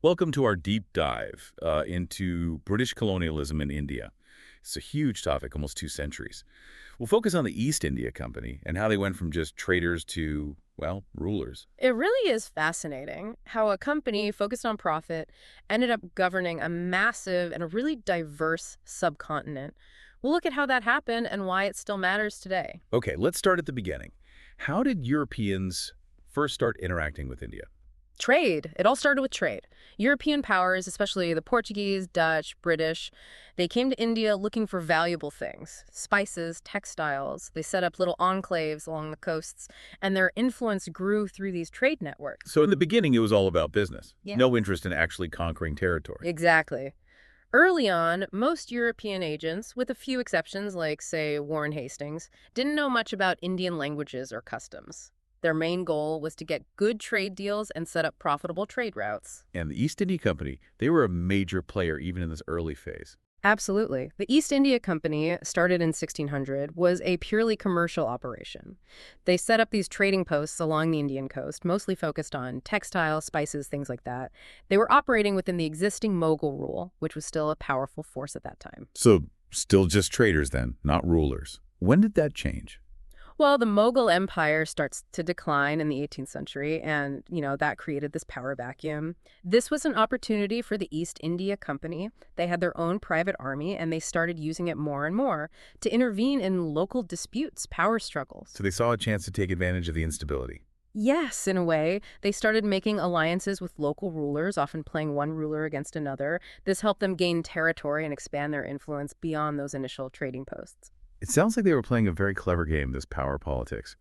Welcome to our deep dive into British colonialism in India. It's a huge topic, almost 2 centuries. We'll focus on the East India Company and how they went from just traders to, well, rulers. It really is fascinating how a company focused on profit ended up governing a massive and a really diverse subcontinent. We'll look at how that happened and why it still matters today. Okay, let's start at the beginning. How did Europeans first start interacting with India? Trade. It all started with trade. European powers, especially the Portuguese, Dutch, British, they came to India looking for valuable things, spices, textiles. They set up little enclaves along the coasts, and their influence grew through these trade networks. So in the beginning, it was all about business. Yeah. No interest in actually conquering territory. Exactly. Early on, most European agents, with a few exceptions like, say, Warren Hastings, didn't know much about Indian languages or customs. Their main goal was to get good trade deals and set up profitable trade routes. And the East India Company, they were a major player even in this early phase. Absolutely. The East India Company, started in 1600, was a purely commercial operation. They set up these trading posts along the Indian coast, mostly focused on textiles, spices, things like that. They were operating within the existing Mughal rule, which was still a powerful force at that time. So still just traders then, not rulers. When did that change? Well, the Mughal Empire starts to decline in the 18th century, and, that created this power vacuum. This was an opportunity for the East India Company. They had their own private army, and they started using it more and more to intervene in local disputes, power struggles. So they saw a chance to take advantage of the instability. Yes, in a way. They started making alliances with local rulers, often playing one ruler against another. This helped them gain territory and expand their influence beyond those initial trading posts. It sounds like they were playing a very clever game, this power politics.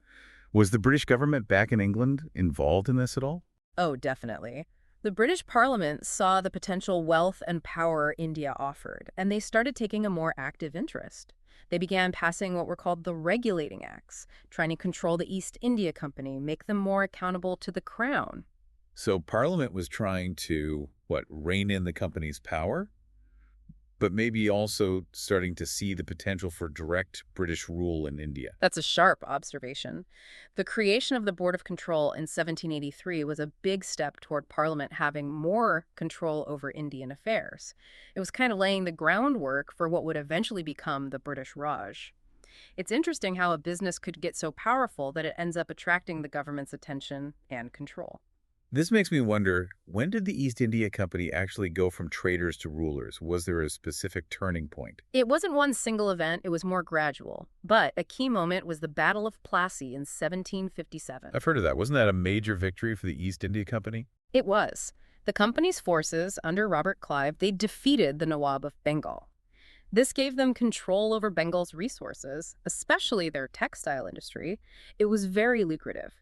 Was the British government back in England involved in this at all? Oh, definitely. The British Parliament saw the potential wealth and power India offered, and they started taking a more active interest. They began passing what were called the Regulating Acts, trying to control the East India Company, make them more accountable to the Crown. So Parliament was trying to, what, rein in the company's power? But maybe also starting to see the potential for direct British rule in India. That's a sharp observation. The creation of the Board of Control in 1783 was a big step toward Parliament having more control over Indian affairs. It was kind of laying the groundwork for what would eventually become the British Raj. It's interesting how a business could get so powerful that it ends up attracting the government's attention and control. This makes me wonder, when did the East India Company actually go from traders to rulers? Was there a specific turning point? It wasn't one single event, it was more gradual. But a key moment was the Battle of Plassey in 1757. I've heard of that. Wasn't that a major victory for the East India Company? It was. The company's forces, under Robert Clive, they defeated the Nawab of Bengal. This gave them control over Bengal's resources, especially their textile industry. It was very lucrative.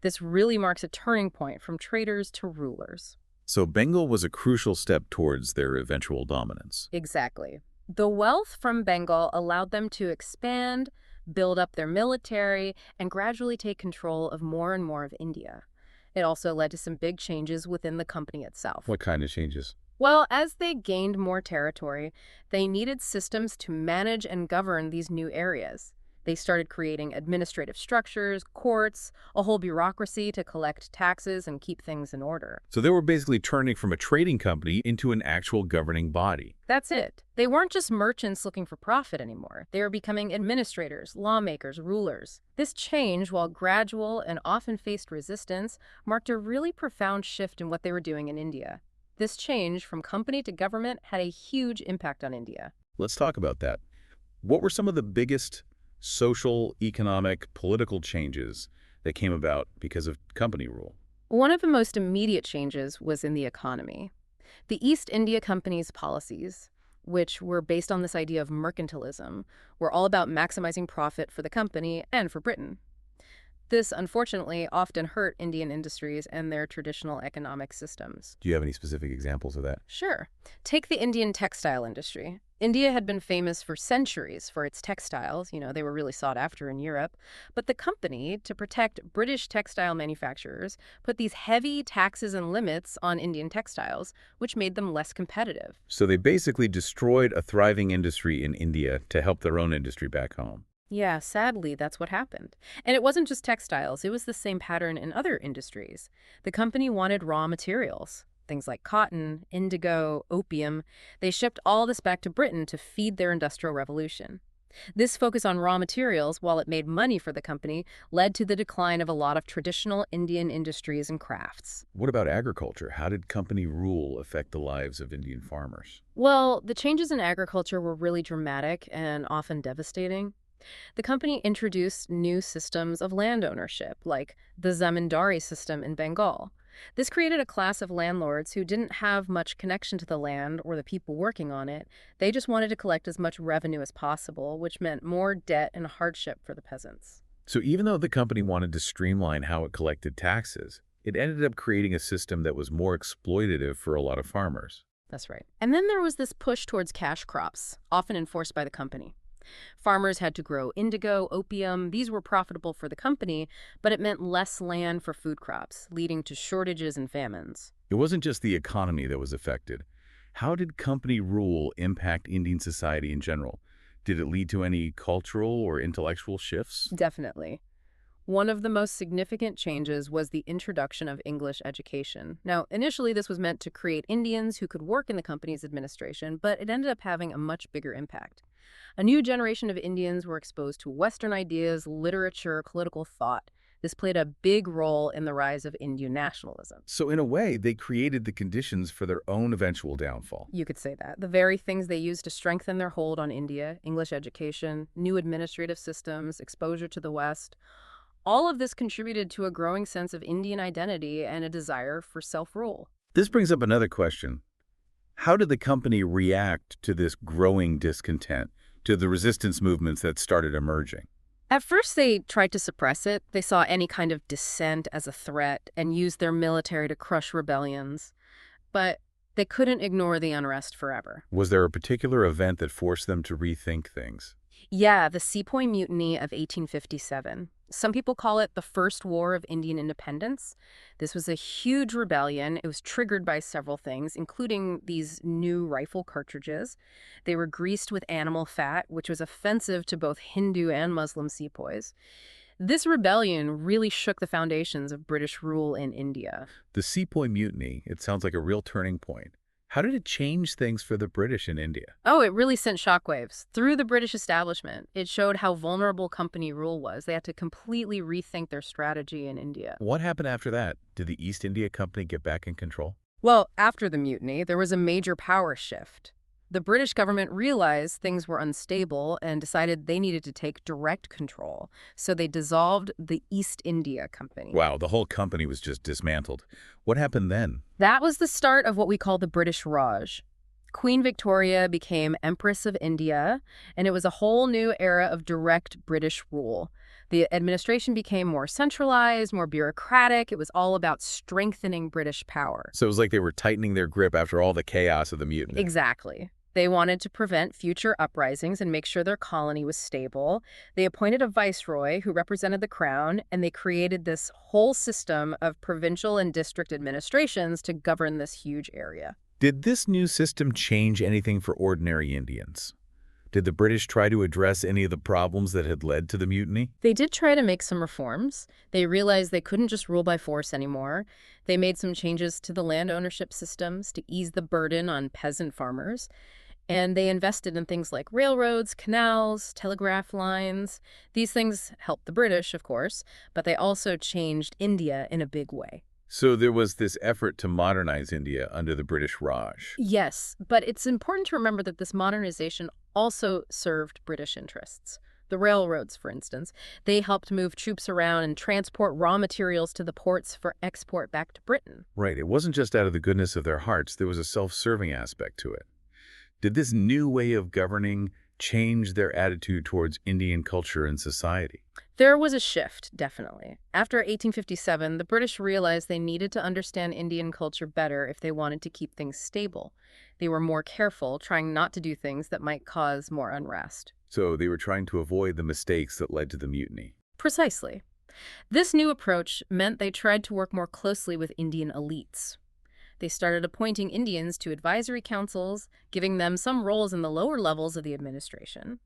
This really marks a turning point from traders to rulers. So Bengal was a crucial step towards their eventual dominance. Exactly. The wealth from Bengal allowed them to expand, build up their military, and gradually take control of more and more of India. It also led to some big changes within the company itself. What kind of changes? Well, as they gained more territory, they needed systems to manage and govern these new areas. They started creating administrative structures, courts, a whole bureaucracy to collect taxes and keep things in order. So they were basically turning from a trading company into an actual governing body. That's it. They weren't just merchants looking for profit anymore. They were becoming administrators, lawmakers, rulers. This change, while gradual and often faced resistance, marked a really profound shift in what they were doing in India. This change from company to government had a huge impact on India. Let's talk about that. What were some of the biggest social, economic, political changes that came about because of company rule? One of the most immediate changes was in the economy. The East India Company's policies, which were based on this idea of mercantilism, were all about maximizing profit for the company and for Britain. This, unfortunately, often hurt Indian industries and their traditional economic systems. Do you have any specific examples of that? Sure. Take the Indian textile industry. India had been famous for centuries for its textiles. They were really sought after in Europe. But the company, to protect British textile manufacturers, put these heavy taxes and limits on Indian textiles, which made them less competitive. So they basically destroyed a thriving industry in India to help their own industry back home. Yeah, sadly, that's what happened. And it wasn't just textiles. It was the same pattern in other industries. The company wanted raw materials. things like cotton, indigo, opium. They shipped all this back to Britain to feed their Industrial Revolution. This focus on raw materials, while it made money for the company, led to the decline of a lot of traditional Indian industries and crafts. What about agriculture? How did company rule affect the lives of Indian farmers? Well, the changes in agriculture were really dramatic and often devastating. The company introduced new systems of land ownership, like the zamindari system in Bengal. This created a class of landlords who didn't have much connection to the land or the people working on it. They just wanted to collect as much revenue as possible, which meant more debt and hardship for the peasants. So even though the company wanted to streamline how it collected taxes, it ended up creating a system that was more exploitative for a lot of farmers. That's right. And then there was this push towards cash crops, often enforced by the company. Farmers had to grow indigo, opium. These were profitable for the company, but it meant less land for food crops, leading to shortages and famines. It wasn't just the economy that was affected. How did company rule impact Indian society in general? Did it lead to any cultural or intellectual shifts? Definitely. One of the most significant changes was the introduction of English education. Now, initially, this was meant to create Indians who could work in the company's administration, but it ended up having a much bigger impact. A new generation of Indians were exposed to Western ideas, literature, political thought. This played a big role in the rise of Indian nationalism. So in a way, they created the conditions for their own eventual downfall. You could say that. The very things they used to strengthen their hold on India, English education, new administrative systems, exposure to the West, all of this contributed to a growing sense of Indian identity and a desire for self-rule. This brings up another question. How did the company react to this growing discontent, to the resistance movements that started emerging? At first, they tried to suppress it. They saw any kind of dissent as a threat and used their military to crush rebellions. But they couldn't ignore the unrest forever. Was there a particular event that forced them to rethink things? Yeah, the Sepoy Mutiny of 1857. Some people call it the First War of Indian Independence. This was a huge rebellion. It was triggered by several things, including these new rifle cartridges. They were greased with animal fat, which was offensive to both Hindu and Muslim sepoys. This rebellion really shook the foundations of British rule in India. The Sepoy Mutiny, it sounds like a real turning point. How did it change things for the British in India? Oh, it really sent shockwaves through the British establishment. It showed how vulnerable company rule was. They had to completely rethink their strategy in India. What happened after that? Did the East India Company get back in control? Well, after the mutiny, there was a major power shift. The British government realized things were unstable and decided they needed to take direct control. So they dissolved the East India Company. Wow, the whole company was just dismantled. What happened then? That was the start of what we call the British Raj. Queen Victoria became Empress of India, and it was a whole new era of direct British rule. The administration became more centralized, more bureaucratic. It was all about strengthening British power. So it was like they were tightening their grip after all the chaos of the mutiny. Exactly. They wanted to prevent future uprisings and make sure their colony was stable. They appointed a viceroy who represented the crown, and they created this whole system of provincial and district administrations to govern this huge area. Did this new system change anything for ordinary Indians? Did the British try to address any of the problems that had led to the mutiny? They did try to make some reforms. They realized they couldn't just rule by force anymore. They made some changes to the land ownership systems to ease the burden on peasant farmers. And they invested in things like railroads, canals, telegraph lines. These things helped the British, of course, but they also changed India in a big way. So there was this effort to modernize India under the British Raj. Yes, but it's important to remember that this modernization also served British interests. The railroads, for instance, they helped move troops around and transport raw materials to the ports for export back to Britain. Right, it wasn't just out of the goodness of their hearts, there was a self-serving aspect to it. Did this new way of governing change their attitude towards Indian culture and society? There was a shift, definitely. After 1857, the British realized they needed to understand Indian culture better if they wanted to keep things stable. They were more careful, trying not to do things that might cause more unrest. So they were trying to avoid the mistakes that led to the mutiny. Precisely. This new approach meant they tried to work more closely with Indian elites. They started appointing Indians to advisory councils, giving them some roles in the lower levels of the administration.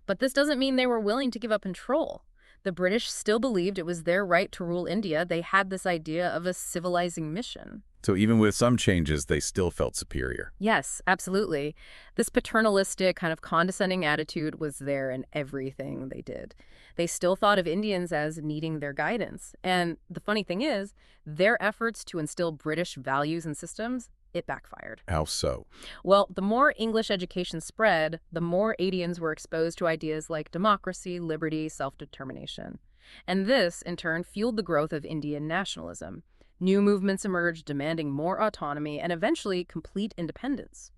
But this doesn't mean they were willing to give up control. The British still believed it was their right to rule India. They had this idea of a civilizing mission. So even with some changes, they still felt superior. Yes, absolutely. This paternalistic, kind of condescending attitude was there in everything they did. They still thought of Indians as needing their guidance. And the funny thing is, their efforts to instill British values and systems, it backfired. How so? Well, the more English education spread, the more Indians were exposed to ideas like democracy, liberty, self-determination. And this, in turn, fueled the growth of Indian nationalism. New movements emerged demanding more autonomy and eventually complete independence.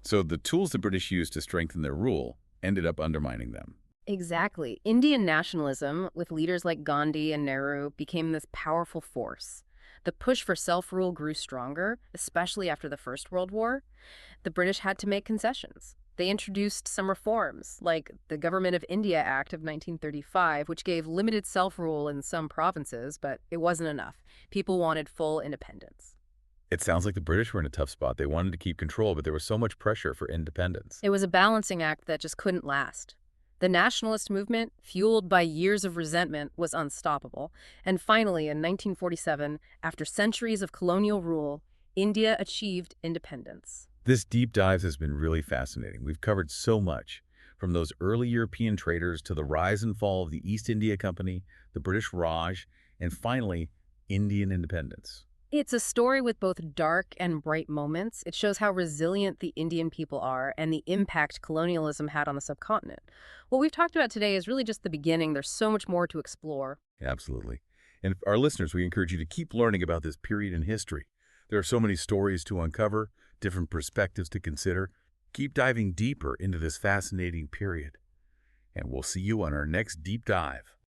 So the tools the British used to strengthen their rule ended up undermining them. Exactly. Indian nationalism, with leaders like Gandhi and Nehru, became this powerful force. The push for self-rule grew stronger, especially after the First World War. The British had to make concessions. They introduced some reforms, like the Government of India Act of 1935, which gave limited self-rule in some provinces, but it wasn't enough. People wanted full independence. It sounds like the British were in a tough spot. They wanted to keep control, but there was so much pressure for independence. It was a balancing act that just couldn't last. The nationalist movement, fueled by years of resentment, was unstoppable. And finally, in 1947, after centuries of colonial rule, India achieved independence. This deep dive has been really fascinating. We've covered so much, from those early European traders to the rise and fall of the East India Company, the British Raj, and finally, Indian independence. It's a story with both dark and bright moments. It shows how resilient the Indian people are and the impact colonialism had on the subcontinent. What we've talked about today is really just the beginning. There's so much more to explore. Absolutely. And our listeners, we encourage you to keep learning about this period in history. There are so many stories to uncover, different perspectives to consider. Keep diving deeper into this fascinating period. And we'll see you on our next deep dive.